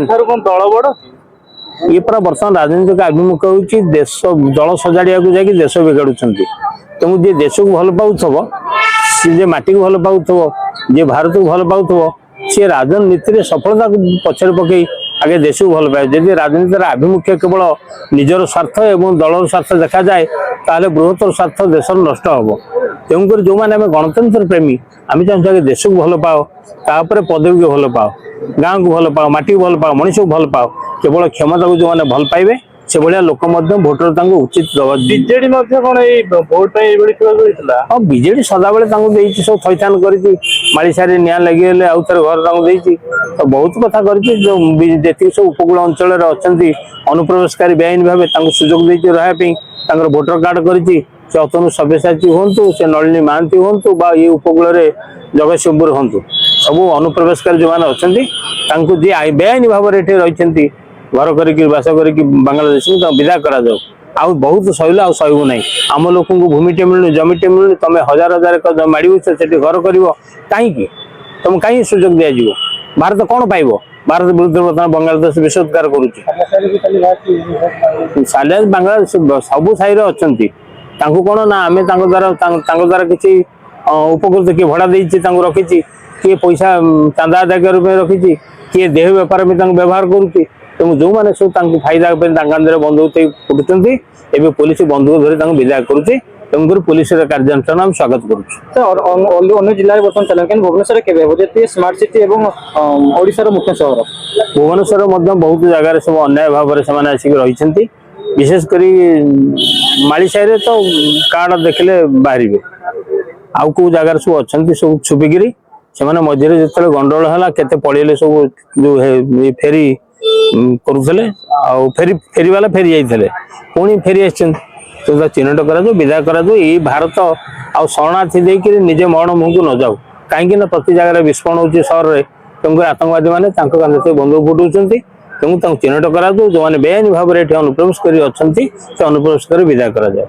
दल बड़ ये पूरा बर्तमान राजनीतिक आभिमुख होची देश दल सजाड़िया को जाकि देश बिगाड़ुछंती। तुम जे देश को भल पाउथबो जे माटी को भल पाउथबो जे भारत को भल पाउथबो से राजनीति रे सफलता को पछर पकई आगे देश को भल पाए। जदि राजनीतिर आभिमुख्य केवल निजर स्वार्थ एवं दलर स्वार्थ देखा जाए ताले बृहत्तर स्वार्थ देश नष्ट हम। तेणुकर जो मैंने गणतंत्र प्रेमी आम चाहूँ देश को भल पाओ तापर पदवी को भल पाओ गाँव को भल पाओ माटी को भल पाओ मनीष को भल पाओ केवल क्षमता को जो मैंने भल पाइबे से भाया लोक भोटर उचित बीजेडी भोट हाँ बीजेडी सदाबे सब थैथान कर माड़ीसारे निआ लगे आउ थे घर तो बहुत कथा कर सब उपकूल अंचल अच्छा अनुप्रवेशकारी बेआईन भाव सुजोग देती रहा भोटर कार्ड कर अतनु सब्यसाची हूँ से नलिनी महांती हूँ ये उपकूल जगतसिंहपुर हूँ सब अनुप्रवेशकारी जो मैंने अच्छा जी बेआईन भाव में रही घर करवास कर बांग्लादेश विदा करा जाओ आउ बहुत सहला आ सहबू ना आम लोक भूमिटे मिलूनी जमीटे मिलूनी तुम हजार हजार माड़ से घर कर कहीं तुम कहीं सुजोग दिज्व भारत कौन पाइब भारत विरुद्ध बर्तमान बांग्लादेश विषोत्कार करुच्ची बांग्लादेश सबू साई अच्छा कौन ना आम द्वारा किसी उपकृत किए भड़ा देती रखी किए पैसा चांदा आदाय रखी किए देह बेपार भी व्यवहार करुच्ची तेणु जो मैंने सब फायदा बंधुक फुटुंट एवं पुलिस बंधुक धरी विदा करुच्चे तेणुकर पुलिस कार्यानुष्ठान आम स्वागत करुँ जिले बर्तमान चल भुवनेश्वर के स्मार्ट सिटी और ओडिशार मुख्य सहर भुवनेश्वर बहुत जगार सब अन्याय भाव से आसिक रही विशेषकर माड़ीसाई तो कार्ड देखले बाहर आउ कौ जगार सब अच्छा सब छुपिकी से मझे जो गंडगोल है केते पड़े सब जो फेरी करुले फेरी वाला फेरी जाते पुणी फेरी आस चिन्हट कर विदा कर भारत आउ शरणार्थी देकर निजे मरण मुह को न जाऊ कहीं प्रति जगह विस्फोरण हो सहर में तेणुक आतंकवादी मैंने बंधुक फुटाऊँ तेणु चिन्हट करा जो मैंने बेआईन भाव में अनुप्रवेश कर अनुप्रवेश कर विदा करा जाए।